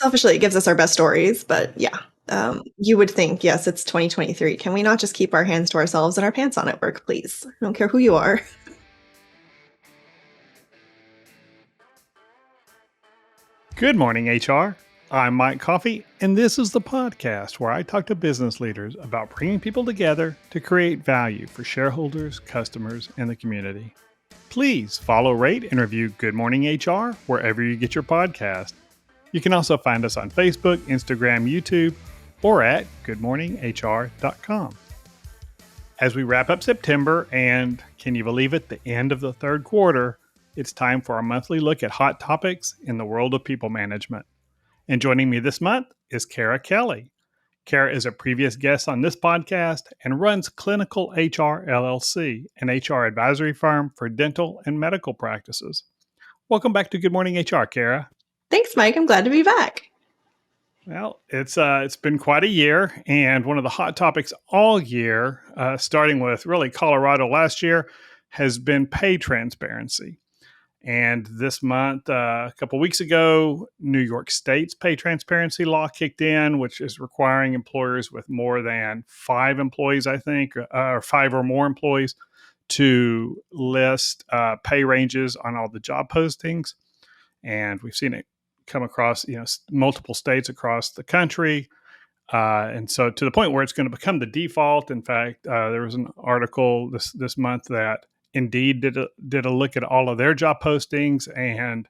Selfishly, it gives us our best stories, but yeah, you would think, yes, it's 2023. Can we not just keep our hands to ourselves and our pants on at work, please? I don't care who you are. Good morning, HR. I'm Mike Coffey, and this is the podcast where I talk to business leaders about bringing people together to create value for shareholders, customers, and the community. Please follow, rate, and review Good Morning HR wherever you get your podcast. You can also find us on Facebook, Instagram, YouTube, or at goodmorninghr.com. As we wrap up September, and can you believe it, the end of the third quarter, it's time for our monthly look at hot topics in the world of people management. And joining me this month is Kara Kelley. Kara is a previous guest on this podcast and runs Clinical HR LLC, an HR advisory firm for dental and medical practices. Welcome back to Good Morning HR, Kara. Thanks, Mike. I'm glad to be back. Well, it's been quite a year, and one of the hot topics all year, starting with really Colorado last year, has been pay transparency. And this month, a couple weeks ago, New York State's pay transparency law kicked in, which is requiring employers with more than 5 employees, I think, or 5 or more employees, to list pay ranges on all the job postings. And we've seen it come across, multiple states across the country. And so to the point where it's going to become the default. In fact, there was an article this month that Indeed did a look at all of their job postings, and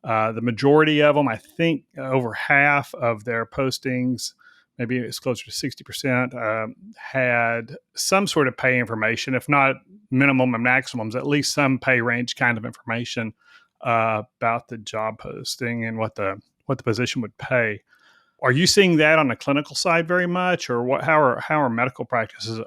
the majority of them, I think over half of their postings, maybe it's closer to 60%, had some sort of pay information, if not minimum and maximums, at least some pay range kind of information about the job posting and what the position would pay. Are you seeing that on the clinical side very much, or what? How are medical practices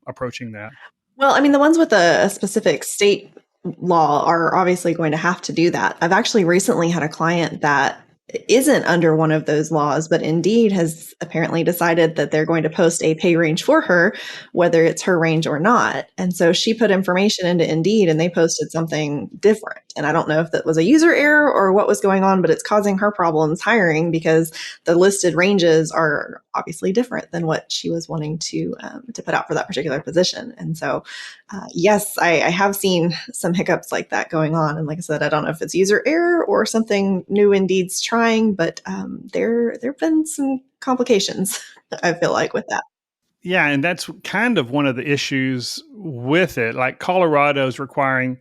approaching that? Well, I mean, the ones with a specific state law are obviously going to have to do that. I've actually recently had a client that isn't under one of those laws, but Indeed has apparently decided that they're going to post a pay range for her, whether it's her range or not. And so she put information into Indeed and they posted something different. And I don't know if that was a user error or what was going on, but it's causing her problems hiring because the listed ranges are obviously different than what she was wanting to put out for that particular position. And so yes, I have seen some hiccups like that going on. And like I said, I don't know if it's user error or something new Indeed's trying, but there have been some complications, I feel like, with that. Yeah, and that's kind of one of the issues with it. Like Colorado is requiring,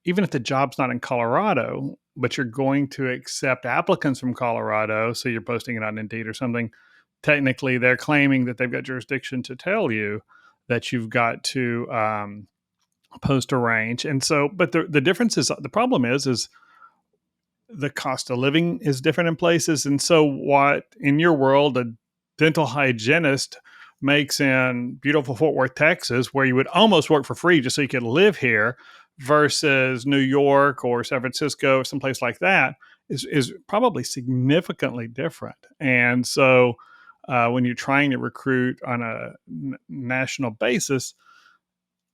even if the job's not in Colorado, but you're going to accept applicants from Colorado, so you're posting it on Indeed or something, technically they're claiming that they've got jurisdiction to tell you that you've got to post a range. And so, but the difference is, the problem is the cost of living is different in places. And so what in your world, a dental hygienist makes in beautiful Fort Worth, Texas, where you would almost work for free just so you could live here, versus New York or San Francisco or someplace like that, is probably significantly different. And so when you're trying to recruit on a national basis,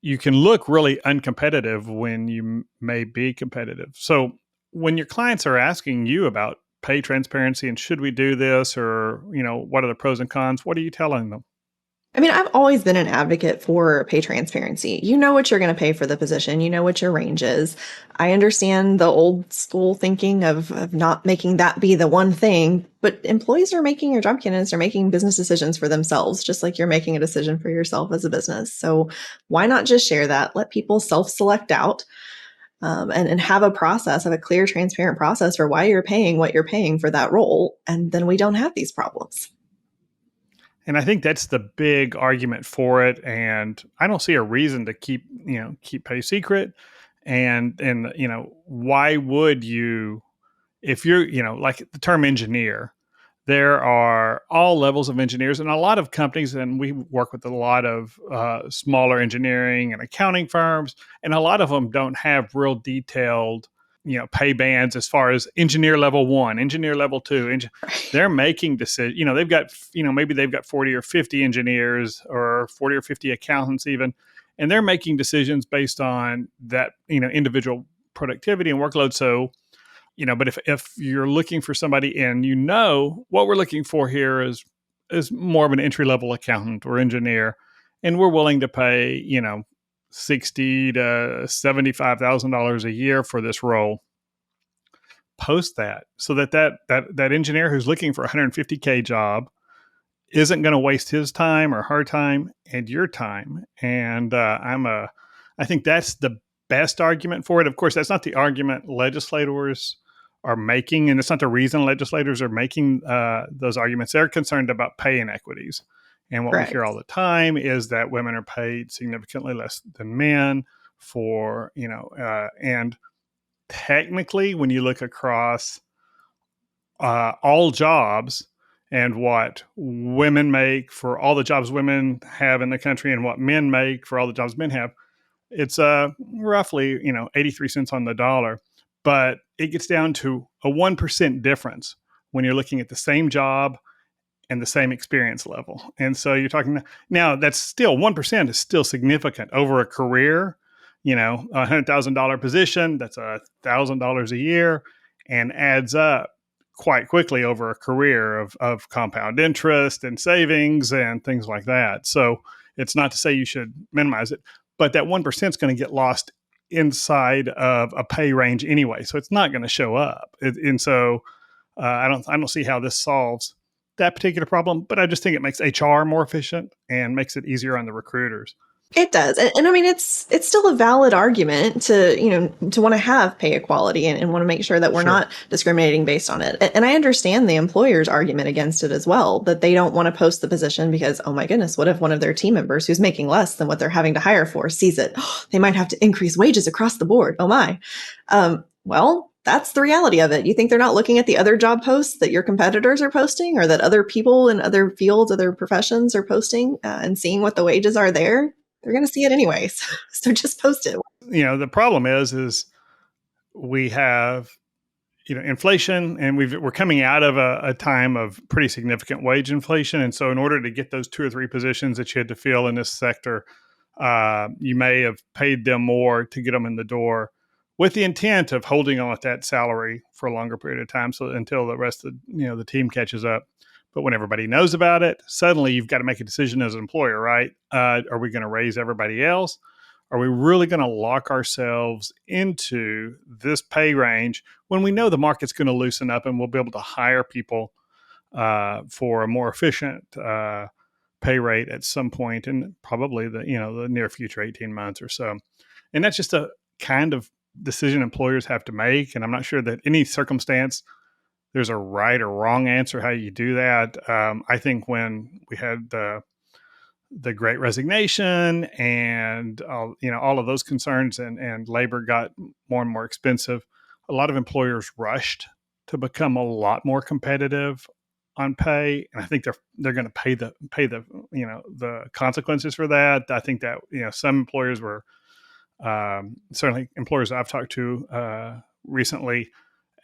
you can look really uncompetitive when you may be competitive. So when your clients are asking you about pay transparency and should we do this, or, what are the pros and cons, what are you telling them? I mean, I've always been an advocate for pay transparency. You know what you're going to pay for the position. You know what your range is. I understand the old school thinking of not making that be the one thing, but employees are making, your job candidates are making business decisions for themselves, just like you're making a decision for yourself as a business. So why not just share that? Let people self-select out and have a process, have a clear, transparent process for why you're paying what you're paying for that role. And then we don't have these problems. And I think that's the big argument for it. And I don't see a reason to keep pay secret. And why would you, if you're, like the term engineer, there are all levels of engineers and a lot of companies, and we work with a lot of smaller engineering and accounting firms, and a lot of them don't have real detailed pay bands as far as engineer level 1, engineer level 2. They're making decisions. They've got, maybe they've got 40 or 50 engineers or 40 or 50 accountants even, and they're making decisions based on that individual productivity and workload. So But if you're looking for somebody and what we're looking for here is more of an entry level accountant or engineer, and we're willing to pay, $60,000 to $75,000 a year for this role, post that so that engineer who's looking for a 150K job isn't going to waste his time or her time and your time. And I think that's the best argument for it. Of course, that's not the argument legislators are making, and it's not the reason legislators are making those arguments. They're concerned about pay inequities. And what we hear all Correct. the time is that women are paid significantly less than men and technically, when you look across all jobs and what women make for all the jobs women have in the country and what men make for all the jobs men have, it's roughly 83 cents on the dollar. But it gets down to a 1% difference when you're looking at the same job and the same experience level. And so you're talking now, that's still 1% is still significant over a career. $100,000 position, that's $1,000 a year, and adds up quite quickly over a career of compound interest and savings and things like that. So it's not to say you should minimize it, but that 1% is going to get lost inside of a pay range anyway. So it's not going to show up. And so I don't see how this solves that particular problem, but I just think it makes HR more efficient and makes it easier on the recruiters. It does. And I mean, it's still a valid argument to, to want to have pay equality and want to make sure that we're Sure. not discriminating based on it. And I understand the employer's argument against it as well, that they don't want to post the position because, oh my goodness, what if one of their team members who's making less than what they're having to hire for sees it? Oh, they might have to increase wages across the board. Oh my. Well, that's the reality of it. You think they're not looking at the other job posts that your competitors are posting or that other people in other fields, other professions are posting and seeing what the wages are there? They're going to see it anyways. So just post it. The problem is we have inflation, and we're coming out of a time of pretty significant wage inflation, and so in order to get those two or three positions that you had to fill in this sector, you may have paid them more to get them in the door, with the intent of holding on at that salary for a longer period of time, so until the rest of the team catches up. But when everybody knows about it, suddenly you've got to make a decision as an employer, right? Are we going to raise everybody else? Are we really going to lock ourselves into this pay range when we know the market's going to loosen up and we'll be able to hire people for a more efficient pay rate at some point in probably the near future, 18 months or so? And that's just a kind of decision employers have to make. And I'm not sure that any circumstance there's a right or wrong answer how you do that. I think when we had the Great Resignation and all of those concerns, and labor got more and more expensive, a lot of employers rushed to become a lot more competitive on pay, and I think they're going to pay the consequences for that. I think that some employers were certainly employers I've talked to recently,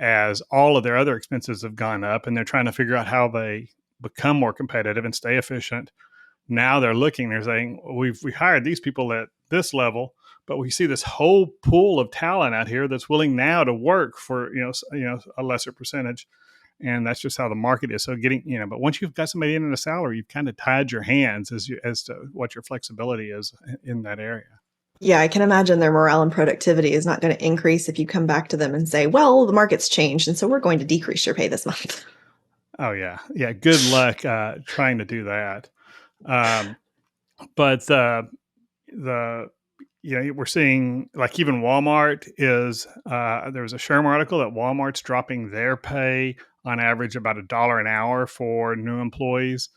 as all of their other expenses have gone up, and they're trying to figure out how they become more competitive and stay efficient. Now they're saying, we hired these people at this level, but we see this whole pool of talent out here that's willing now to work for a lesser percentage, and that's just how the market is. So but once you've got somebody in at a salary, you've kind of tied your hands as to what your flexibility is in that area. Yeah, I can imagine their morale and productivity is not going to increase if you come back to them and say, well, the market's changed, and so we're going to decrease your pay this month. Oh yeah. Good luck trying to do that. But we're seeing, like, even Walmart is there was a Sherm article that Walmart's dropping their pay on average about $1 an hour for new employees.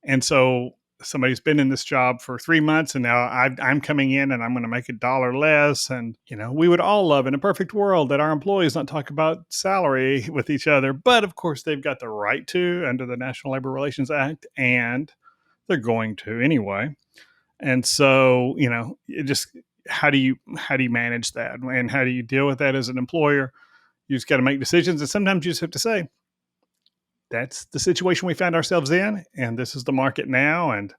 And so somebody's been in this job for 3 months, and now I'm coming in and I'm going to make $1 less. And we would all love, in a perfect world, that our employees not talk about salary with each other, but of course they've got the right to under the National Labor Relations Act, and they're going to anyway. And so, it just, how do you manage that, and how do you deal with that as an employer? You just got to make decisions, and sometimes you just have to say, that's the situation we found ourselves in, and this is the market now. And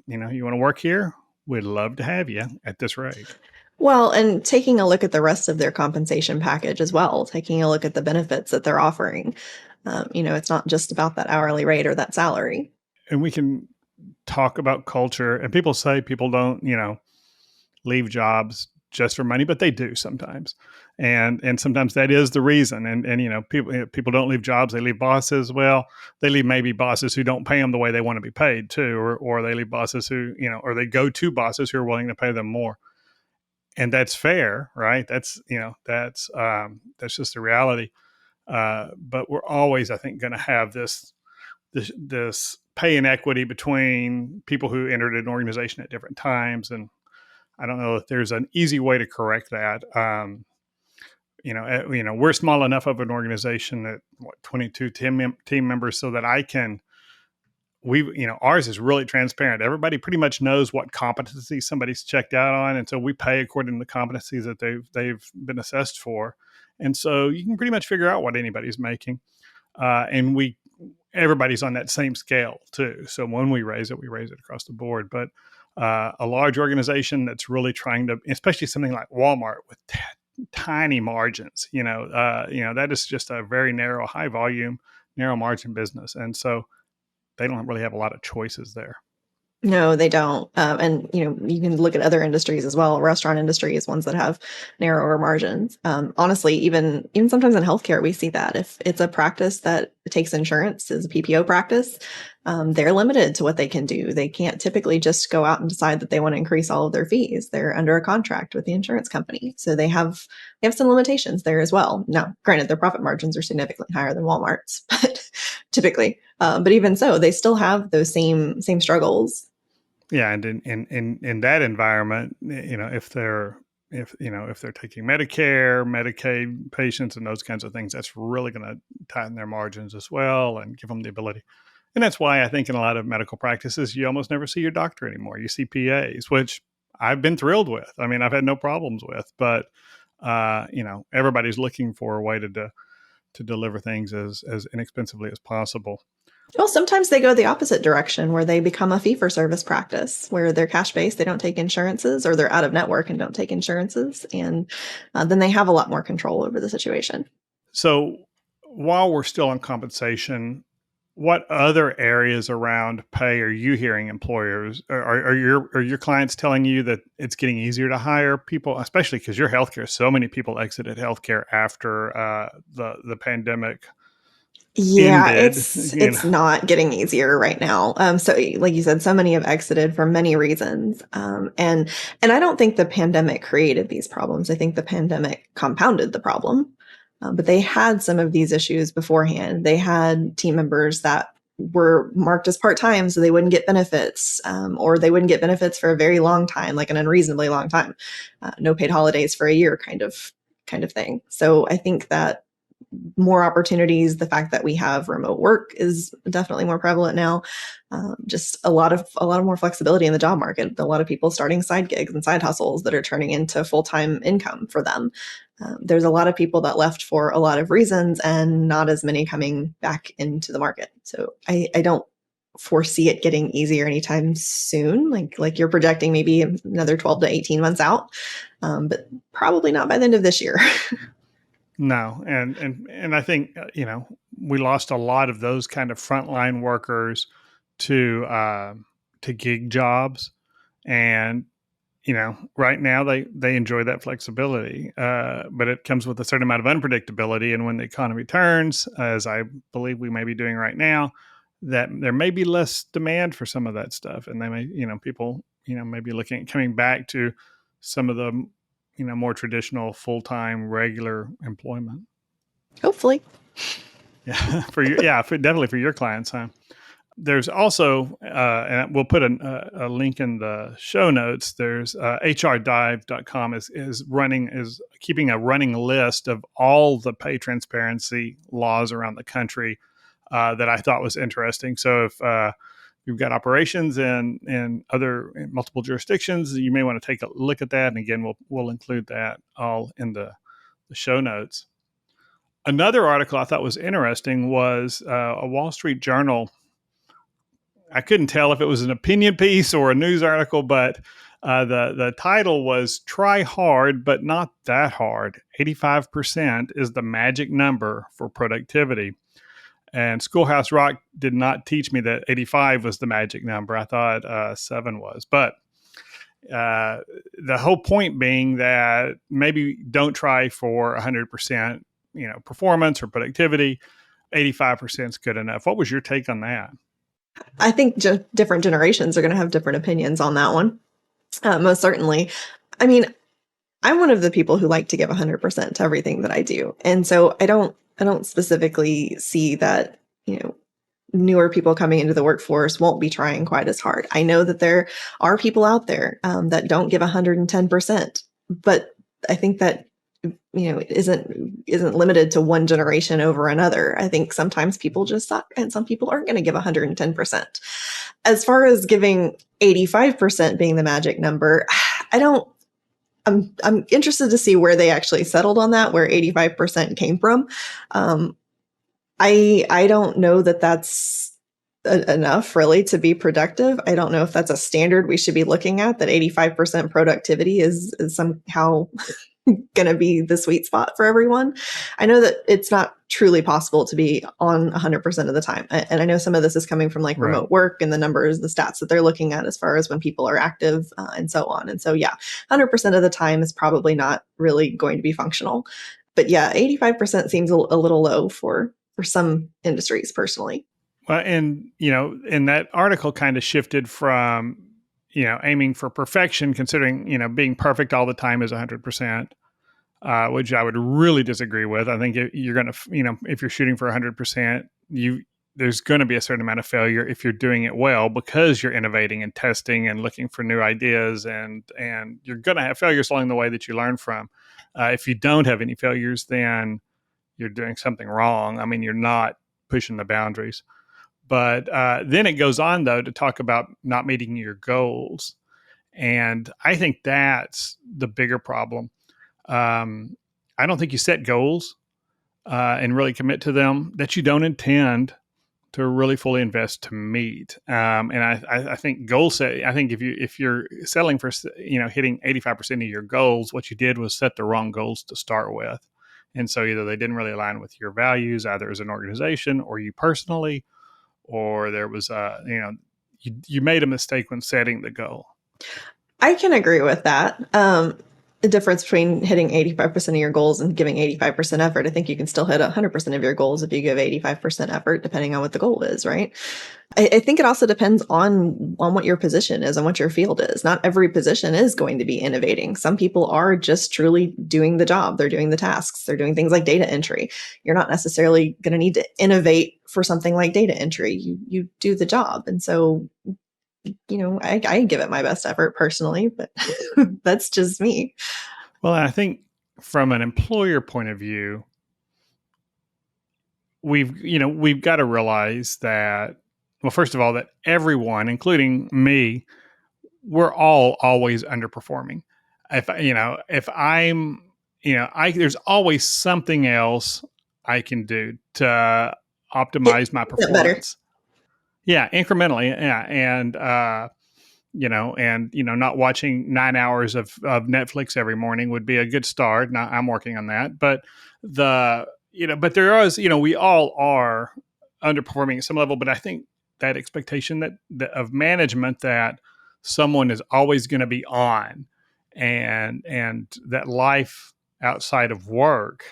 you want to work here, we'd love to have you at this rate. Well, and taking a look at the rest of their compensation package as well, taking a look at the benefits that they're offering. It's not just about that hourly rate or that salary. And we can talk about culture, and people say people don't, leave jobs just for money, but they do sometimes. And sometimes that is the reason. And people don't leave jobs, they leave bosses. Well, they leave maybe bosses who don't pay them the way they want to be paid too, or they leave bosses who, or they go to bosses who are willing to pay them more. And that's fair, right? That's just the reality. But we're always, I think, going to have this pay inequity between people who entered an organization at different times. And I don't know if there's an easy way to correct that. We're small enough of an organization that 22 team members, so that ours is really transparent. Everybody pretty much knows what competency somebody's checked out on, and so we pay according to the competencies that they've been assessed for. And so you can pretty much figure out what anybody's making, and everybody's on that same scale too. So when we raise it across the board. But a large organization that's really trying to, especially something like Walmart with tiny margins, that is just a very narrow, high volume, narrow margin business, and so they don't really have a lot of choices there. No, they don't. And you can look at other industries as well. Restaurant industries, ones that have narrower margins. Honestly, even sometimes in healthcare, we see that if it's a practice that takes insurance, is a PPO practice, they're limited to what they can do. They can't typically just go out and decide that they want to increase all of their fees. They're under a contract with the insurance company, so they have some limitations there as well. Now, granted, their profit margins are significantly higher than Walmart's, but typically, but even so, they still have those same struggles. Yeah, and in that environment, if they're taking Medicare, Medicaid patients, and those kinds of things, that's really going to tighten their margins as well and give them the ability. And that's why I think in a lot of medical practices, you almost never see your doctor anymore. You see PAs, which I've been thrilled with. I mean, I've had no problems with, but everybody's looking for a way to deliver things as inexpensively as possible. Well, sometimes they go the opposite direction where they become a fee for service practice where they're cash based, they don't take insurances, or they're out of network and don't take insurances. And then they have a lot more control over the situation. So while we're still on compensation, what other areas around pay are you hearing employers? Are your clients telling you that it's getting easier to hire people, especially because you're healthcare? So many people exited healthcare after the pandemic Yeah, ended. it's not getting easier right now. So like you said, so many have exited for many reasons. And I don't think the pandemic created these problems. I think the pandemic compounded the problem. But they had some of these issues beforehand. They had team members that were marked as part-time, so they wouldn't get benefits, or they wouldn't get benefits for a very long time, like an unreasonably long time, no paid holidays for a year, kind of thing. So I think that more opportunities. The fact that we have remote work is definitely more prevalent now. Just a lot of more flexibility in the job market. A lot of people starting side gigs and side hustles that are turning into full-time income for them. There's a lot of people that left for a lot of reasons, and not as many coming back into the market. So I don't foresee it getting easier anytime soon. Like you're projecting maybe another 12 to 18 months out, but probably not by the end of this year. No, and I think we lost a lot of those kind of frontline workers to gig jobs, and right now they enjoy that flexibility, but it comes with a certain amount of unpredictability. And when the economy turns, as I believe we may be doing right now, that there may be less demand for some of that stuff, and they may people may be looking at coming back to some of the more traditional full-time regular employment. Hopefully. Yeah, definitely for your clients, huh? There's also, and we'll put a link in the show notes. There's hrdive.com is keeping a running list of all the pay transparency laws around the country that I thought was interesting. So if you've got operations in multiple jurisdictions, you may want to take a look at that. And again, we'll include that all in the show notes. Another article I thought was interesting was a Wall Street Journal. I couldn't tell if it was an opinion piece or a news article, but The title was "Try Hard, but Not That Hard." 85% is the magic number for productivity. And Schoolhouse Rock did not teach me that 85 was the magic number. I thought 7 was. But the whole point being that maybe don't try for 100%, performance or productivity. 85% is good enough. What was your take on that? I think different generations are going to have different opinions on that one. Most certainly. I mean, I'm one of the people who like to give 100% to everything that I do. And so I don't specifically see that, newer people coming into the workforce won't be trying quite as hard. I know that there are people out there that don't give 110%, but I think that it isn't limited to one generation over another. I think sometimes people just suck and some people aren't going to give 110%. As far as giving 85% being the magic number, I don't I'm interested to see where they actually settled on that, where 85% came from. I don't know that that's enough really to be productive. I don't know if that's a standard we should be looking at, that 85% productivity is somehow going to be the sweet spot for everyone. I know that it's not truly possible to be on 100% of the time. And I know some of this is coming from like Right. remote work and the numbers, the stats that they're looking at as far as when people are active and so on. And so, yeah, 100% of the time is probably not really going to be functional. But yeah, 85% seems a little low for some industries personally. Well, and that article kind of shifted from, aiming for perfection, considering, being perfect all the time is 100%, which I would really disagree with. I think you're going to, if you're shooting for 100%, there's going to be a certain amount of failure if you're doing it well, because you're innovating and testing and looking for new ideas, and you're going to have failures along the way that you learn from. If you don't have any failures, then you're doing something wrong. I mean, you're not pushing the boundaries. But then it goes on, though, to talk about not meeting your goals. And I think that's the bigger problem. I don't think you set goals and really commit to them that you don't intend to really fully invest to meet. And I think goal set. I think if you're settling for hitting 85% of your goals, what you did was set the wrong goals to start with. And so either they didn't really align with your values, either as an organization or you personally, or there was you made a mistake when setting the goal. I can agree with that. The difference between hitting 85% of your goals and giving 85% effort, I think you can still hit 100% of your goals if you give 85% effort, depending on what the goal is, right? I think it also depends on what your position is and what your field is. Not every position is going to be innovating. Some people are just truly doing the job. They're doing the tasks. They're doing things like data entry. You're not necessarily going to need to innovate for something like data entry. You do the job. And so I give it my best effort personally, but that's just me. Well, I think from an employer point of view, we've got to realize that, well, first of all, that everyone, including me, we're all always underperforming. If I'm, there's always something else I can do to Get optimize my better. performance. Yeah, incrementally. Yeah. Not watching 9 hours of Netflix every morning would be a good start. Now I'm working on that, but but there is, we all are underperforming at some level. But I think that expectation that of management, that someone is always going to be on, and that life outside of work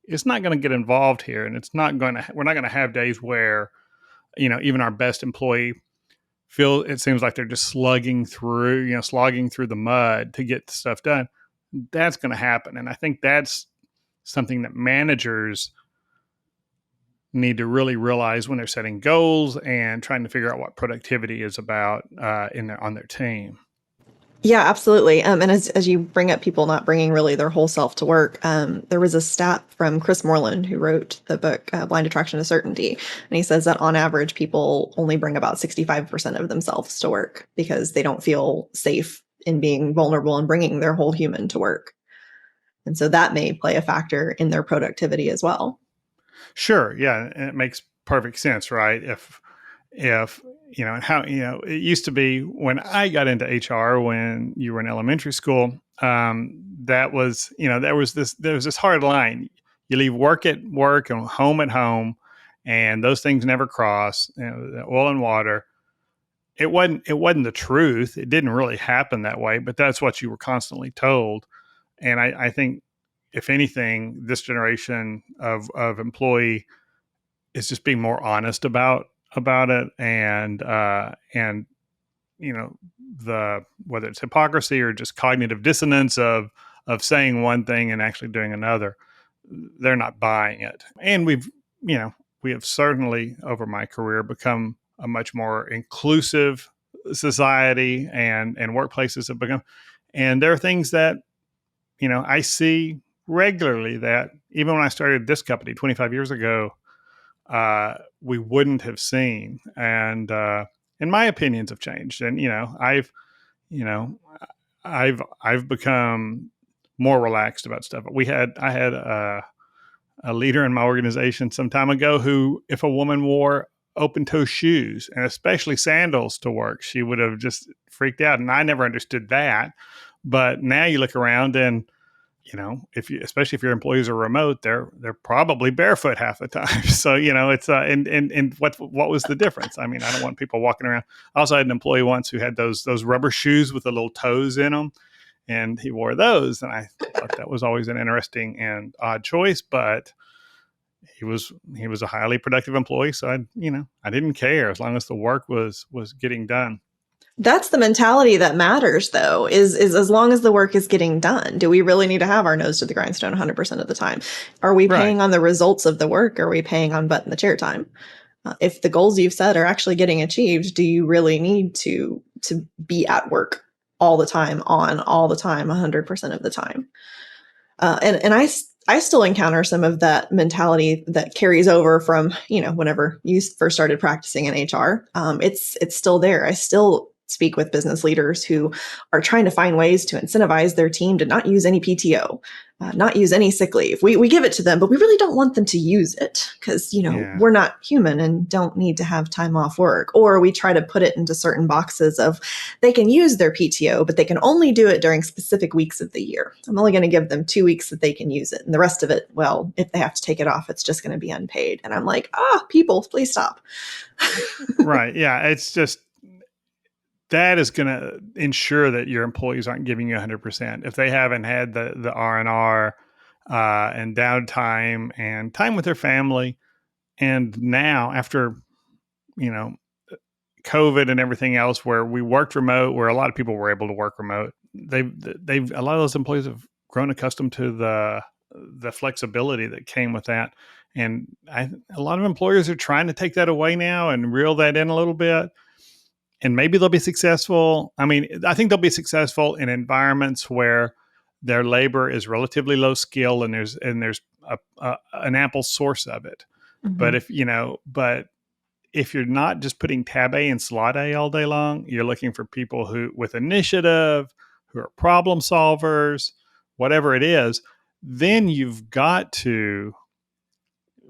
is not going to get involved here, and we're not going to have days where even our best employee it seems like they're just slogging through the mud to get stuff done. That's going to happen. And I think that's something that managers need to really realize when they're setting goals and trying to figure out what productivity is about on their team. Yeah, absolutely. And as you bring up people not bringing really their whole self to work, there was a stat from Chris Moreland, who wrote the book Blind Attraction to Certainty. And he says that on average, people only bring about 65% of themselves to work because they don't feel safe in being vulnerable and bringing their whole human to work. And so that may play a factor in their productivity as well. Sure. Yeah. And it makes perfect sense, right? If and how, it used to be when I got into HR when you were in elementary school, that was, there was this hard line. You leave work at work and home at home, and those things never cross, oil and water. It wasn't the truth. It didn't really happen that way, but that's what you were constantly told. And I think if anything, this generation of employee is just being more honest about it, and you know the whether it's hypocrisy or just cognitive dissonance of saying one thing and actually doing another, they're not buying it. And we have certainly over my career become a much more inclusive society, and workplaces have become, and there are things that I see regularly that even when I started this company 25 years ago, we wouldn't have seen. And my opinions have changed. And you know, I've become more relaxed about stuff. I had a leader in my organization some time ago who, if a woman wore open toe shoes and especially sandals to work, she would have just freaked out. And I never understood that. But now you look around and especially if your employees are remote, they're probably barefoot half the time. So it's and what was the difference? I mean, I don't want people walking around. I also had an employee once who had those rubber shoes with the little toes in them, and he wore those, and I thought that was always an interesting and odd choice. But he was a highly productive employee, so I didn't care as long as the work was getting done. That's the mentality that matters, though, is as long as the work is getting done. Do we really need to have our nose to the grindstone 100% of the time? Are we Right. paying on the results of the work? Or are we paying on butt in the chair time? If the goals you've set are actually getting achieved, do you really need to be at work all the time, on all the time, 100% of the time? And I still encounter some of that mentality that carries over from whenever you first started practicing in HR. It's still there. I still speak with business leaders who are trying to find ways to incentivize their team to not use any PTO, not use any sick leave. We give it to them, but we really don't want them to use it because Yeah. we're not human and don't need to have time off work. Or we try to put it into certain boxes of they can use their PTO, but they can only do it during specific weeks of the year. I'm only going to give them 2 weeks that they can use it, and the rest of it, well, if they have to take it off, it's just going to be unpaid. And I'm like, people, please stop. Right. Yeah. It's just that is going to ensure that your employees aren't giving you 100% if they haven't had the R&R and downtime and time with their family. And now, after you know COVID and everything else, where we worked remote, where a lot of people were able to work remote, they've a lot of those employees have grown accustomed to the flexibility that came with that. And a lot of employers are trying to take that away now and reel that in a little bit, and maybe they'll be successful. I mean, I think they'll be successful in environments where their labor is relatively low skill, and there's an ample source of it. But Mhm. if you're not just putting tab A and slot A all day long, you're looking for people who with initiative, who are problem solvers, whatever it is. Then you've got to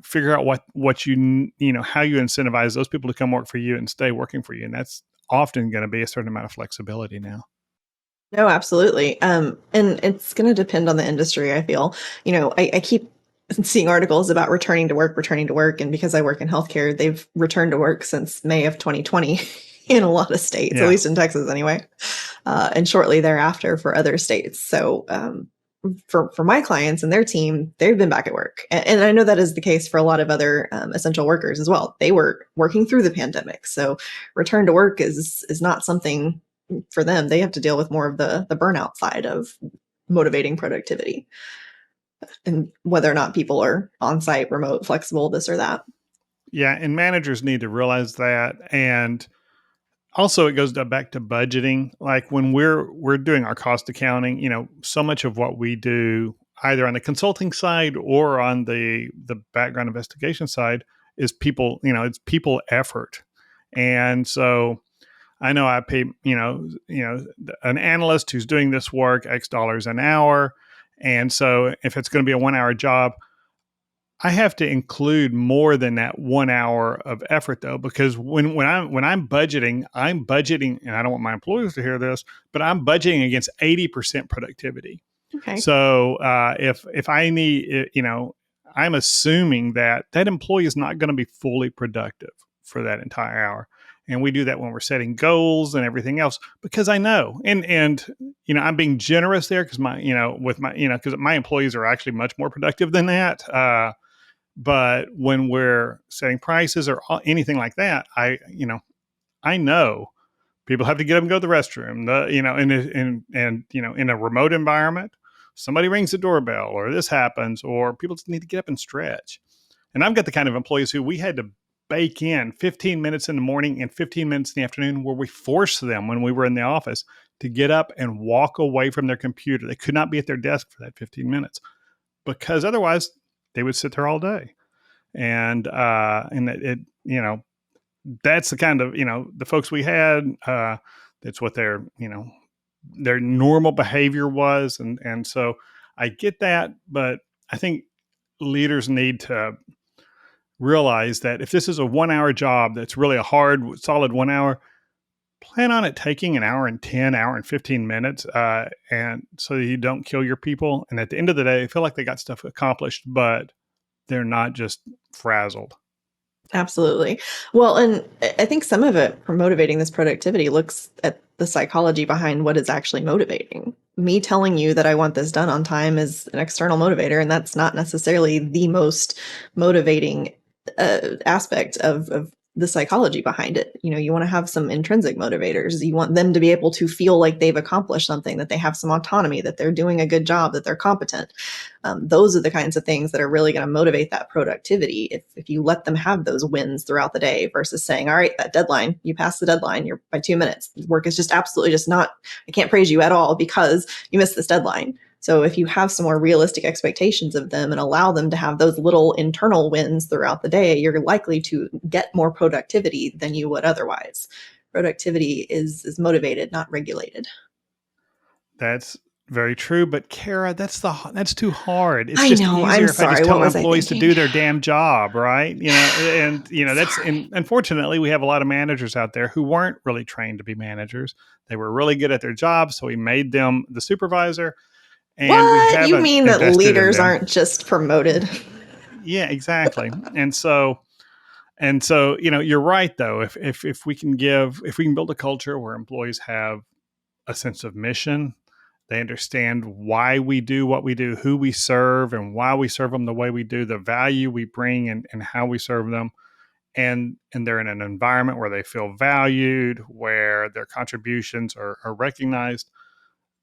figure out what how you incentivize those people to come work for you and stay working for you, and that's often going to be a certain amount of flexibility now. No, absolutely. And it's going to depend on the industry, I feel. I keep seeing articles about returning to work. And because I work in healthcare, they've returned to work since May of 2020 in a lot of states, at Yeah. least in Texas anyway, and shortly thereafter for other states. So for my clients and their team, they've been back at work. And I know that is the case for a lot of other essential workers as well. They were working through the pandemic. So return to work is not something for them. They have to deal with more of the burnout side of motivating productivity and whether or not people are on site, remote, flexible, this or that. Yeah, and managers need to realize that. And also it goes back to budgeting. Like when we're doing our cost accounting, so much of what we do either on the consulting side or on the background investigation side is people, it's people effort. And so I know I pay, an analyst who's doing this work X dollars an hour. And so if it's going to be a 1 hour job, I have to include more than that 1 hour of effort though, because when I'm budgeting, and I don't want my employees to hear this, but I'm budgeting against 80% productivity. Okay. So if I need, I'm assuming that that employee is not going to be fully productive for that entire hour. And we do that when we're setting goals and everything else, because I know, and I'm being generous there because because my employees are actually much more productive than that. But when we're setting prices or anything like that, I know people have to get up and go to the restroom. In a remote environment, somebody rings the doorbell, or this happens, or people just need to get up and stretch. And I've got the kind of employees who we had to bake in 15 minutes in the morning and 15 minutes in the afternoon, where we forced them when we were in the office to get up and walk away from their computer. They could not be at their desk for that 15 minutes because otherwise they would sit there all day. And that's the kind of the folks we had. That's what their normal behavior was, and so I get that, but I think leaders need to realize that if this is a 1 hour job, that's really a hard, solid 1 hour. Plan on it taking an hour and 10, hour and 15 minutes, and so you don't kill your people. And at the end of the day, they feel like they got stuff accomplished, but they're not just frazzled. Absolutely. Well, and I think some of it for motivating this productivity looks at the psychology behind what is actually motivating. Me telling you that I want this done on time is an external motivator, and that's not necessarily the most motivating aspect of the psychology behind it. You want to have some intrinsic motivators. You want them to be able to feel like they've accomplished something, that they have some autonomy, that they're doing a good job, that they're competent. Those are the kinds of things that are really going to motivate that productivity. If you let them have those wins throughout the day versus saying, all right, that deadline, you passed the deadline, you're by 2 minutes. Work is just absolutely just not, I can't praise you at all because you missed this deadline. So if you have some more realistic expectations of them and allow them to have those little internal wins throughout the day, you're likely to get more productivity than you would otherwise. Productivity is motivated, not regulated. That's very true, but Kara, that's too hard. It's I just know. I'm easier if I just sorry. tell What my was I employees to thinking? do their damn job, right? That's Sorry. and unfortunately we have a lot of managers out there who weren't really trained to be managers. They were really good at their job, so we made them the supervisor, and we What? You haven't mean that invested in leaders them. aren't just promoted? Yeah, exactly. And so, you're right though. If we can build a culture where employees have a sense of mission, they understand why we do what we do, who we serve, and why we serve them the way we do, the value we bring, and how we serve them. And they're in an environment where they feel valued, where their contributions are recognized.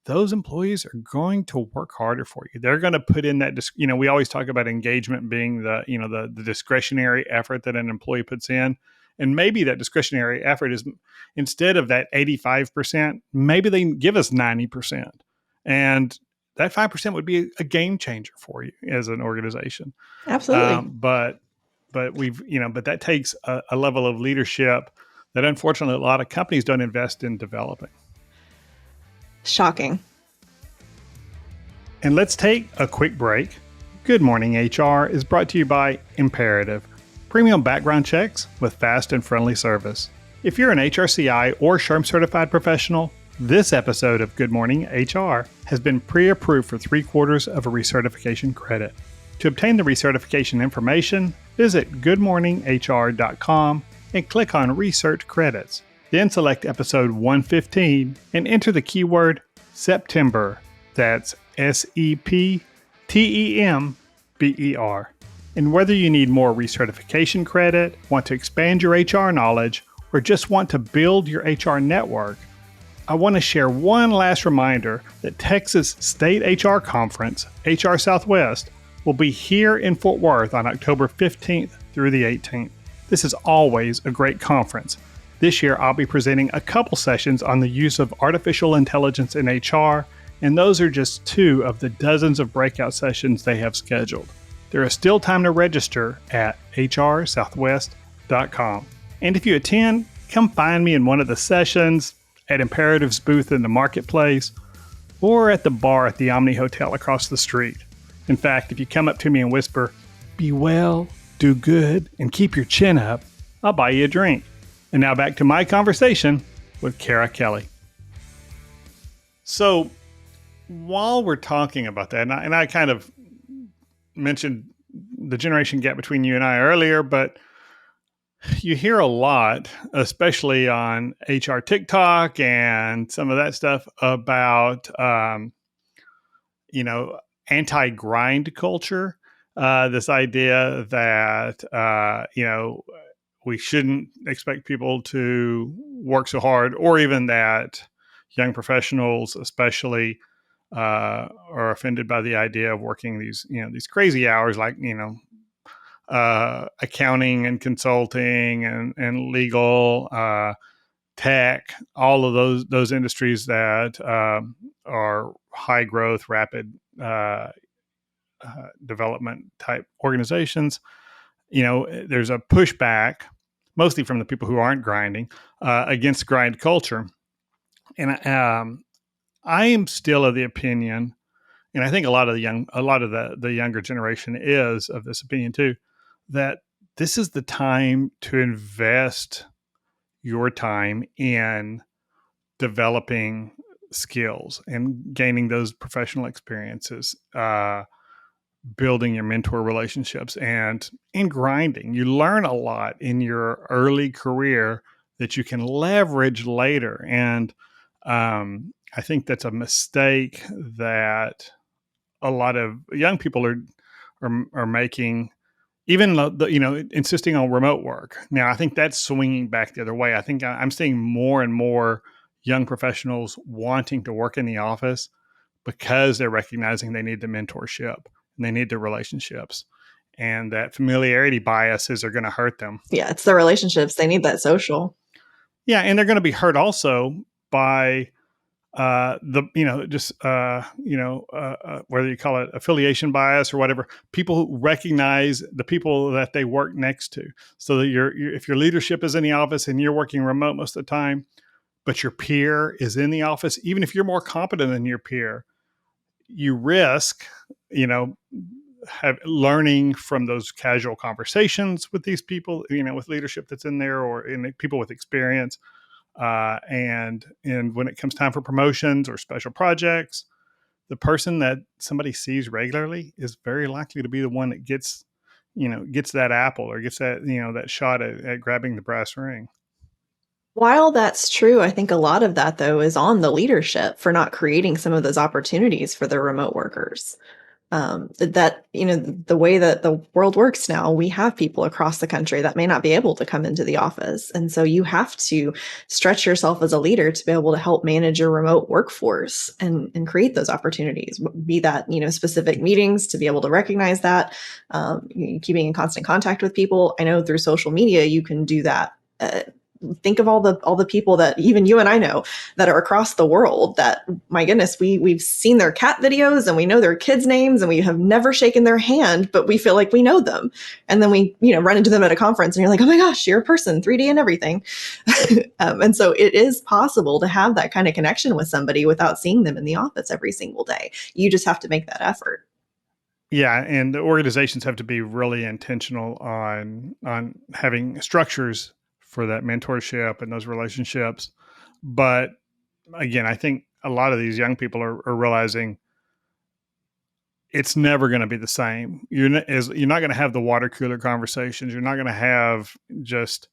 Those employees are going to work harder for you. They're going to put in that, we always talk about engagement being the discretionary effort that an employee puts in. And maybe that discretionary effort is, instead of that 85%, maybe they give us 90%. And that 5% would be a game changer for you as an organization. Absolutely. But but that takes a level of leadership that unfortunately a lot of companies don't invest in developing. Shocking. And let's take a quick break. Good Morning HR is brought to you by Imperative, premium background checks with fast and friendly service. If you're an HRCI or SHRM certified professional, this episode of Good Morning HR has been pre-approved for 3/4 of a recertification credit. To obtain the recertification information, visit goodmorninghr.com and click on Research Credits. Then select episode 115 and enter the keyword September. That's SEPTEMBER. And whether you need more recertification credit, want to expand your HR knowledge, or just want to build your HR network, I want to share one last reminder that Texas State HR Conference, HR Southwest, will be here in Fort Worth on October 15th through the 18th. This is always a great conference. This year, I'll be presenting a couple sessions on the use of artificial intelligence in HR, and those are just 2 of the dozens of breakout sessions they have scheduled. There is still time to register at hrsouthwest.com. And if you attend, come find me in one of the sessions, at Imperative's booth in the marketplace, or at the bar at the Omni Hotel across the street. In fact, if you come up to me and whisper, Be well, do good, and keep your chin up. I'll buy you a drink. And now back to my conversation with Kara Kelley. So while we're talking about that, and I kind of mentioned the generation gap between you and I earlier, but you hear a lot, especially on HR TikTok and some of that stuff about, you know, anti-grind culture. This idea that, we shouldn't expect people to work so hard, or even that young professionals, especially, are offended by the idea of working these crazy hours, like, accounting and consulting and legal, tech, all of those industries that are high growth, rapid development type organizations. There's a pushback, mostly from the people who aren't grinding, against grind culture. And I am still of the opinion, and I think a lot of the younger generation is of this opinion too, that this is the time to invest your time in developing skills and gaining those professional experiences, building your mentor relationships, and in grinding. You learn a lot in your early career that you can leverage later. And I think that's a mistake that a lot of young people are making, even insisting on remote work. Now, I think that's swinging back the other way. I think I'm seeing more and more young professionals wanting to work in the office because they're recognizing they need the mentorship and they need the relationships, and that familiarity biases are going to hurt them. Yeah, it's the relationships. They need that social. Yeah, and they're going to be hurt also by whether you call it affiliation bias or whatever, people who recognize the people that they work next to. So that if your leadership is in the office and you're working remote most of the time, but your peer is in the office, even if you're more competent than your peer, you risk, learning from those casual conversations with these people, with leadership that's in there, or in people with experience. And when it comes time for promotions or special projects, the person that somebody sees regularly is very likely to be the one that gets that apple, or gets that shot at grabbing the brass ring. While that's true, I think a lot of that, though, is on the leadership for not creating some of those opportunities for the remote workers. The way that the world works now, we have people across the country that may not be able to come into the office. And so you have to stretch yourself as a leader to be able to help manage your remote workforce and create those opportunities, be that, specific meetings to be able to recognize that, keeping in constant contact with people. I know through social media, you can do that. Think of all the people that even you and I know that are across the world that, my goodness, we've seen their cat videos and we know their kids' names and we have never shaken their hand, but we feel like we know them. And then we, run into them at a conference and you're like, oh my gosh, you're a person, 3D and everything. And so it is possible to have that kind of connection with somebody without seeing them in the office every single day. You just have to make that effort. Yeah, and the organizations have to be really intentional on having structures for that mentorship and those relationships. But again, I think a lot of these young people are realizing it's never going to be the same. You're not going to have the water cooler conversations. You're not going to have just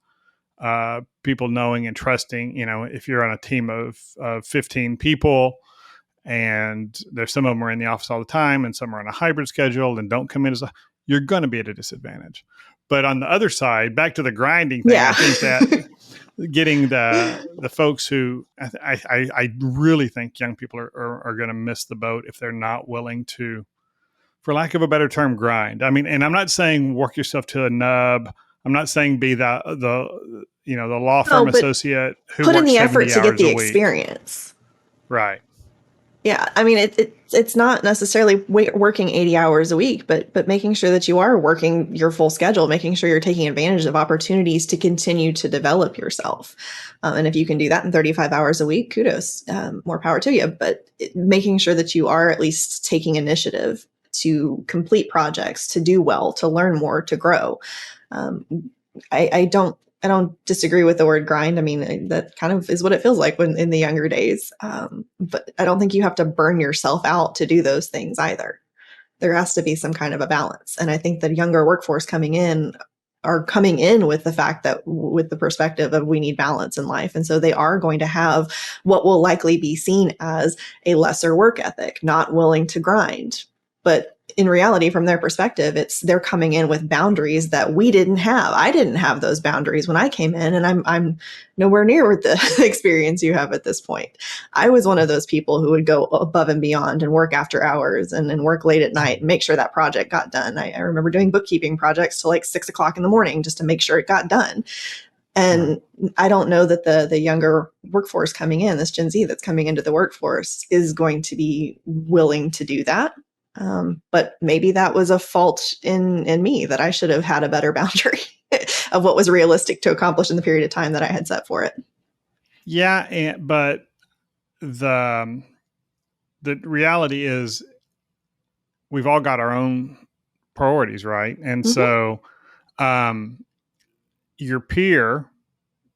people knowing and trusting. If you're on a team of 15 people, and there's some of them are in the office all the time and some are on a hybrid schedule and don't come in you're going to be at a disadvantage. But on the other side, back to the grinding thing, I think that getting the folks who I really think young people are going to miss the boat if they're not willing to, for lack of a better term, grind. I mean, and I'm not saying work yourself to a nub. I'm not saying be the law firm associate who put in works the effort 70 to get hours the a week. experience. Right. Yeah, I mean, it's not necessarily working 80 hours a week, but making sure that you are working your full schedule, making sure you're taking advantage of opportunities to continue to develop yourself. And if you can do that in 35 hours a week, kudos, more power to you. But making sure that you are at least taking initiative to complete projects, to do well, to learn more, to grow. Um, I don't disagree with the word grind. I mean, that kind of is what it feels like when in the younger days. But I don't think you have to burn yourself out to do those things either. There has to be some kind of a balance. And I think the younger workforce coming in are coming in with the fact that with the perspective of we need balance in life. And so they are going to have what will likely be seen as a lesser work ethic, not willing to grind. But in reality, from their perspective, it's they're coming in with boundaries that we didn't have. I didn't have those boundaries when I came in, and I'm nowhere near with the experience you have at this point. I was one of those people who would go above and beyond and work after hours and work late at night and make sure that project got done. I remember doing bookkeeping projects till like 6 o'clock in the morning just to make sure it got done. And I don't know that the younger workforce coming in, this Gen Z that's coming into the workforce, is going to be willing to do that. But maybe that was a fault in me, that I should have had a better boundary of what was realistic to accomplish in the period of time that I had set for it. Yeah, but the reality is we've all got our own priorities, right? And Mm-hmm. so your peer,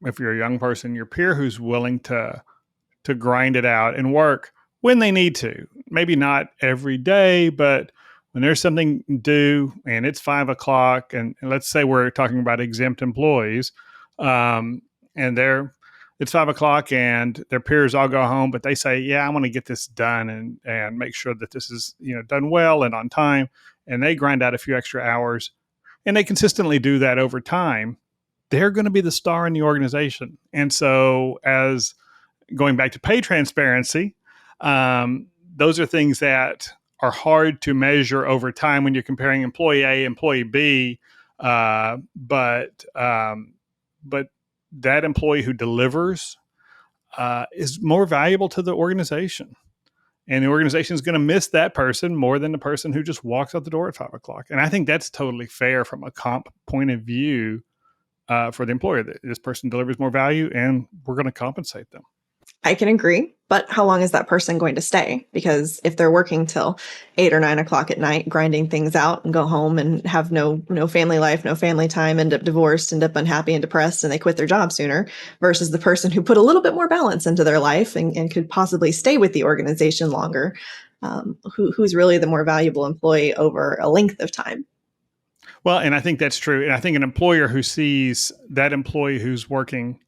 if you're a young person, your peer who's willing to grind it out and work when they need to, maybe not every day, but when there's something due and it's 5 o'clock, and let's say we're talking about exempt employees, and it's 5 o'clock and their peers all go home, but they say, yeah, I want to get this done and make sure that this is, done well and on time. And they grind out a few extra hours and they consistently do that over time. They're going to be the star in the organization. And so, as going back to pay transparency, those are things that are hard to measure over time when you're comparing employee A, employee B. But that employee who delivers is more valuable to the organization. And the organization is going to miss that person more than the person who just walks out the door at 5 o'clock. And I think that's totally fair from a comp point of view for the employer. That this person delivers more value and we're going to compensate them. I can agree, but how long is that person going to stay? Because if they're working till 8 or 9 o'clock at night, grinding things out and go home and have no family life, no family time, end up divorced, end up unhappy and depressed, and they quit their job sooner, versus the person who put a little bit more balance into their life and could possibly stay with the organization longer, who's really the more valuable employee over a length of time? Well, and I think that's true. And I think an employer who sees that employee who's working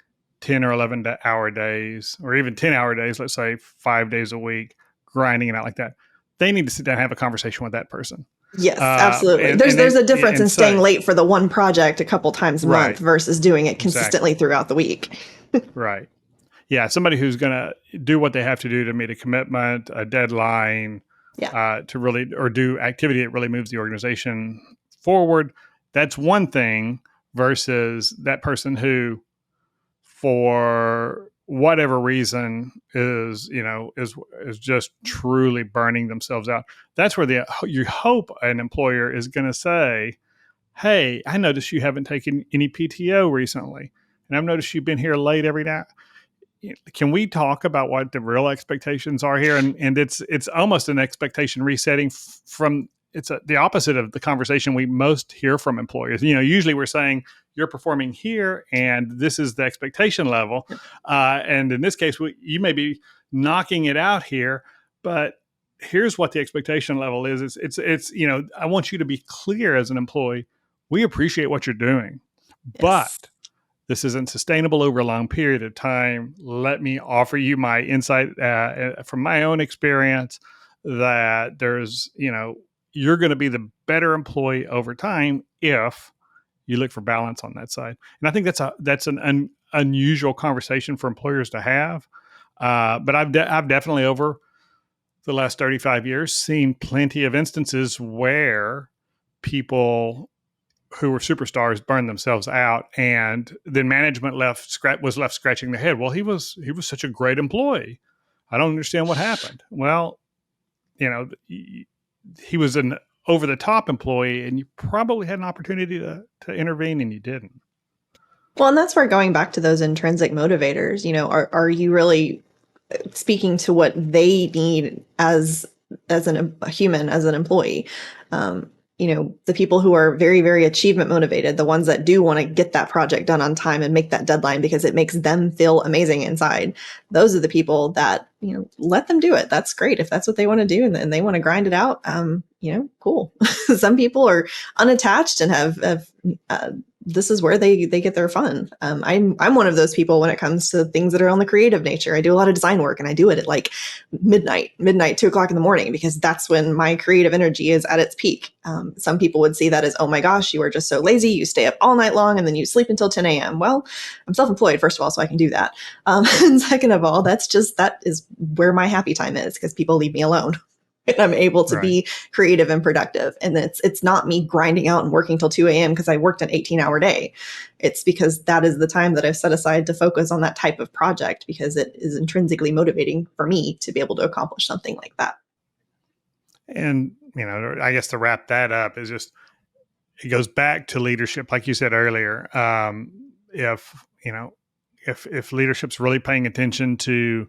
10 or 11-hour days, or even 10-hour days, let's say 5 days a week, grinding it out like that, they need to sit down and have a conversation with that person. Yes, absolutely. There's a difference in staying late for the one project a couple times a month versus doing it consistently throughout the week. Right. Yeah, somebody who's going to do what they have to do to meet a commitment, a deadline, to really, or do activity that really moves the organization forward. That's one thing versus that person who, for whatever reason, is just truly burning themselves out. That's where you hope an employer is going to say, "Hey, I noticed you haven't taken any PTO recently, and I've noticed you've been here late every night. Can we talk about what the real expectations are here?" And it's almost an expectation resetting from the opposite of the conversation we most hear from employers. Usually we're saying you're performing here and this is the expectation level. And in this case, you may be knocking it out here, but here's what the expectation level is. It's I want you to be clear as an employee. We appreciate what you're doing, but this isn't sustainable over a long period of time. Let me offer you my insight from my own experience that you're going to be the better employee over time if you look for balance on that side. And I think that's an unusual conversation for employers to have. But I've definitely, over the last 35 years, seen plenty of instances where people who were superstars burned themselves out, and then management was left scratching their head. Well, he was such a great employee. I don't understand what happened. Well, he was an over the top employee, and you probably had an opportunity to intervene, and you didn't. Well, and that's where, going back to those intrinsic motivators, are you really speaking to what they need as as a human, as an employee. The people who are very, very achievement motivated, the ones that do want to get that project done on time and make that deadline because it makes them feel amazing inside. Those are the people that, let them do it. That's great. If that's what they want to do and they want to grind it out, cool. Some people are unattached and have this is where they get their fun. I'm one of those people when it comes to things that are on the creative nature. I do a lot of design work and I do it at like midnight, 2:00 in the morning, because that's when my creative energy is at its peak. Some people would see that as, oh my gosh, you are just so lazy. You stay up all night long and then you sleep until 10 a.m. Well, I'm self-employed, first of all, so I can do that. And second of all, that is where my happy time is, because people leave me alone. And I'm able to Right. be creative and productive. And it's not me grinding out and working till 2 a.m. because I worked an 18-hour day. It's because that is the time that I've set aside to focus on that type of project, because it is intrinsically motivating for me to be able to accomplish something like that. And, I guess to wrap that up is just, it goes back to leadership. Like you said earlier, if, if leadership's really paying attention to,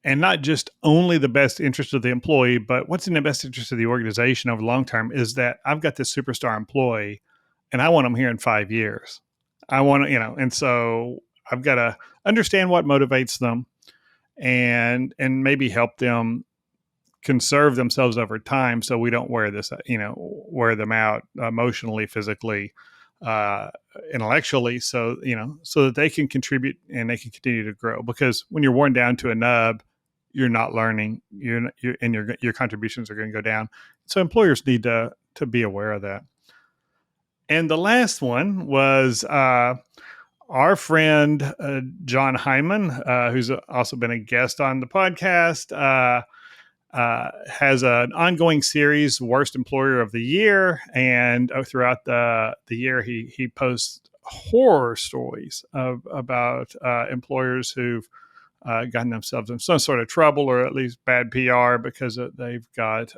and not just only the best interest of the employee, but what's in the best interest of the organization over the long term, is that I've got this superstar employee and I want them here in 5 years. I want to, and so I've got to understand what motivates them and maybe help them conserve themselves over time so we don't wear them out emotionally, physically, uh, intellectually, so that they can contribute and they can continue to grow. Because when you're worn down to a nub, you're not learning. And your contributions are going to go down. So employers need to be aware of that. And the last one was our friend John Hyman, who's also been a guest on the podcast. Has an ongoing series, Worst Employer of the Year, and throughout the year, he posts horror stories about employers who've gotten themselves in some sort of trouble, or at least bad PR, because they've got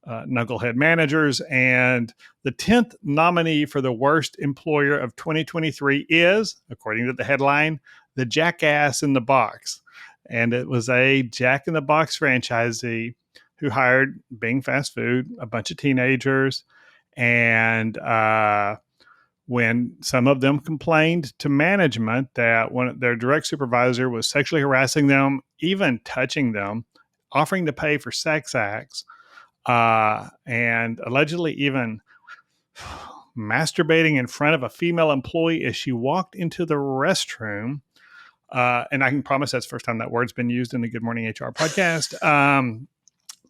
knucklehead managers. And the 10th nominee for the worst employer of 2023 is, according to the headline, The Jackass in the Box. And it was a Jack in the Box franchisee who hired Bing Fast Food, a bunch of teenagers. And when some of them complained to management that their direct supervisor was sexually harassing them, even touching them, offering to pay for sex acts, and allegedly even masturbating in front of a female employee as she walked into the restroom. And I can promise that's the first time that word's been used in the Good Morning HR podcast,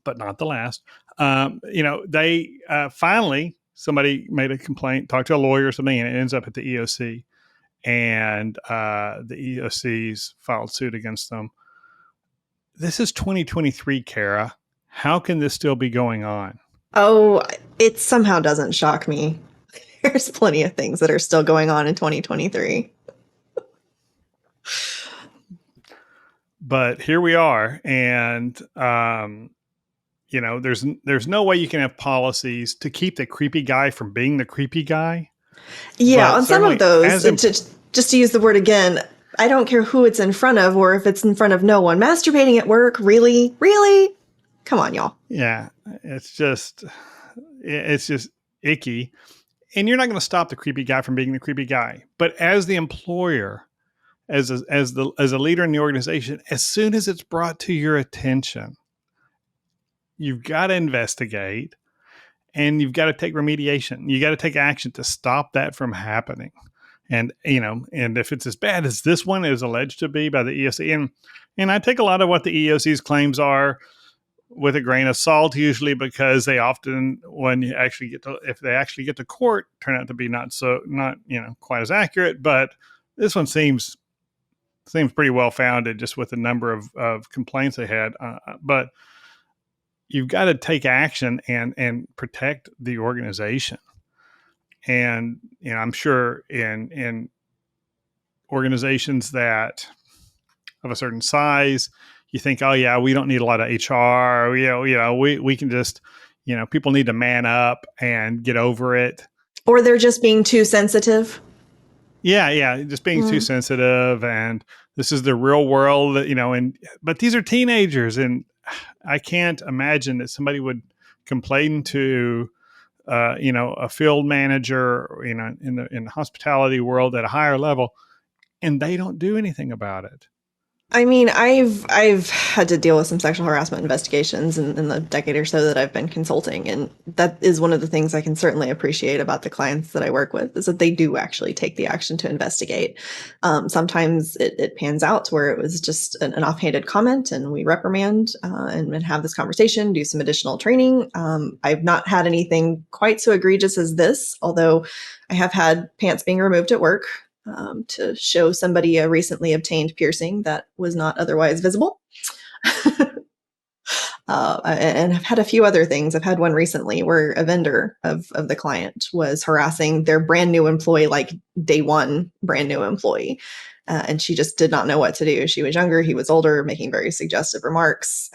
but not the last. They finally, somebody made a complaint, talked to a lawyer or something, and it ends up at the EOC. And the EOC's filed suit against them. This is 2023, Kara. How can this still be going on? Oh, it somehow doesn't shock me. There's plenty of things that are still going on in 2023. But here we are, and there's no way you can have policies to keep the creepy guy from being the creepy guy. Yeah, But on some of certainly, those, just to use the word again, I don't care who it's in front of or if it's in front of no one. Masturbating at work, really? Really? Come on, y'all. yeah, it's just icky, and you're not going to stop the creepy guy from being the creepy guy. But as the employer, as a leader in the organization, as soon as it's brought to your attention, you've got to investigate and you've got to take remediation. You got to take action to stop that from happening. And and if it's as bad as this one is alleged to be by the EOC, and I take a lot of what the EOC's claims are with a grain of salt, usually, because they often, if they actually get to court, turn out to be not quite as accurate. But this one seems pretty well founded, just with the number of complaints they had. But you've got to take action and protect the organization. And I'm sure in organizations that of a certain size, you think, oh yeah, we don't need a lot of HR. We can just, people need to man up and get over it. Or they're just being too sensitive. Yeah, just being too sensitive, and this is the real world, but these are teenagers, and I can't imagine that somebody would complain to a field manager, in the hospitality world at a higher level, and they don't do anything about it. I mean, I've had to deal with some sexual harassment investigations in the decade or so that I've been consulting, and that is one of the things I can certainly appreciate about the clients that I work with is that they do actually take the action to investigate. Sometimes it pans out to where it was just an offhanded comment, and we reprimand and have this conversation, do some additional training. I've not had anything quite so egregious as this, although I have had pants being removed at work to show somebody a recently obtained piercing that was not otherwise visible. And I've had a few other things. I've had one recently where a vendor of the client was harassing their brand new employee, like day one brand new employee. And she just did not know what to do. She was younger, he was older, making very suggestive remarks,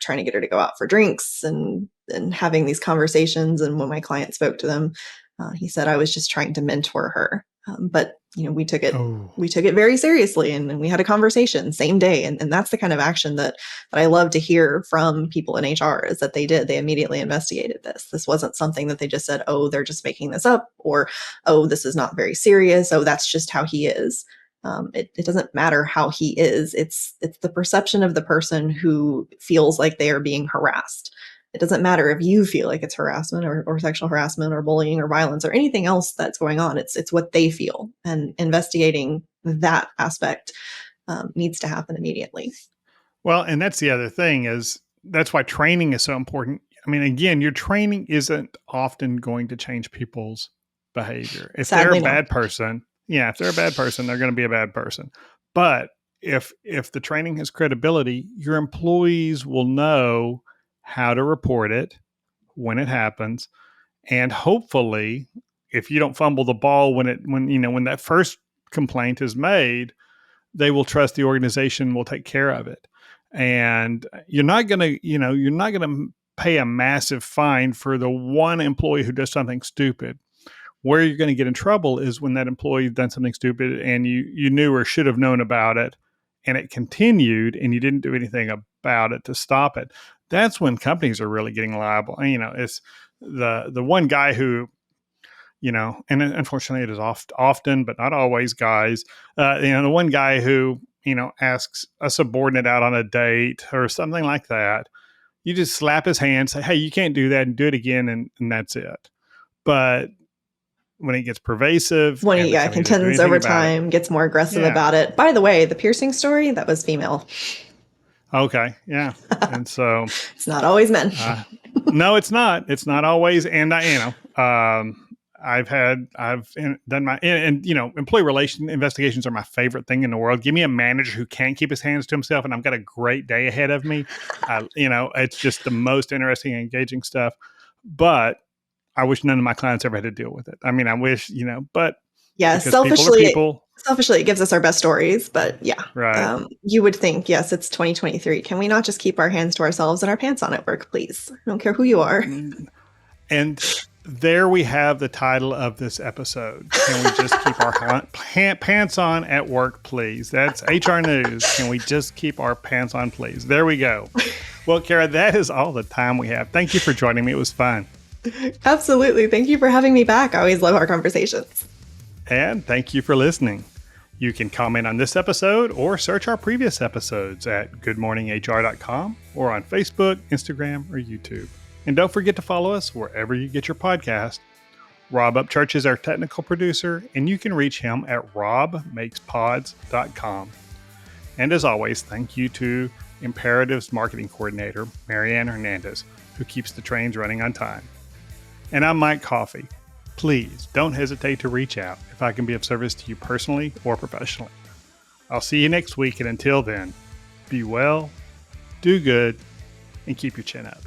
trying to get her to go out for drinks and having these conversations. And when my client spoke to them, he said, I was just trying to mentor her. But we took it Oh, very seriously, and we had a conversation same day. And that's the kind of action that I love to hear from people in HR is that they immediately investigated this. This wasn't something that they just said, oh, they're just making this up, or, oh, this is not very serious. Oh, that's just how he is. It doesn't matter how he is. It's the perception of the person who feels like they are being harassed. It doesn't matter if you feel like it's harassment or sexual harassment or bullying or violence or anything else that's going on. It's what they feel, and investigating that aspect needs to happen immediately. well, and that's the other thing is that's why training is so important. I mean, again, your training isn't often going to change people's behavior. If they're a Sadly, no. bad person, yeah, if they're a bad person, they're going to be a bad person. But if the training has credibility, your employees will know how to report it when it happens, and hopefully, if you don't fumble the ball when that first complaint is made, they will trust the organization will take care of it. And you're not going to pay a massive fine for the one employee who does something stupid. Where you're going to get in trouble is when that employee done something stupid and you knew or should have known about it, and it continued and you didn't do anything about it to stop it. That's when companies are really getting liable. It's the one guy who, and unfortunately it is often, but not always, guys. The one guy who, asks a subordinate out on a date or something like that. You just slap his hand, say, hey, you can't do that, and do it again, and that's it. But when it gets pervasive When and he the company doesn't do contends anything over about it, time, gets more aggressive yeah, about it. By the way, the piercing story, that was female. okay, yeah, and so It's not always men. no, it's not. It's not always, and I've done my and employee relation investigations are my favorite thing in the world. Give me a manager who can't keep his hands to himself, and I've got a great day ahead of me. It's just the most interesting, engaging stuff. But I wish none of my clients ever had to deal with it. I mean, I wish, but Yeah, because people are people, selfishly, it gives us our best stories. But yeah, right? you would think, yes, it's 2023. Can we not just keep our hands to ourselves and our pants on at work, please? I don't care who you are. And there we have the title of this episode. Can we just keep our pants on at work, please? That's HR News. Can we just keep our pants on, please? There we go. Well, Kara, that is all the time we have. Thank you for joining me. It was fun. Absolutely. Thank you for having me back. I always love our conversations. And thank you for listening. You can comment on this episode or search our previous episodes at goodmorninghr.com or on Facebook, Instagram, or YouTube. And don't forget to follow us wherever you get your podcast. Rob Upchurch is our technical producer, and you can reach him at robmakespods.com. And as always, thank you to Imperative's marketing coordinator, Marianne Hernandez, who keeps the trains running on time. And I'm Mike Coffey. Please don't hesitate to reach out if I can be of service to you personally or professionally. I'll see you next week, and until then, be well, do good, and keep your chin up.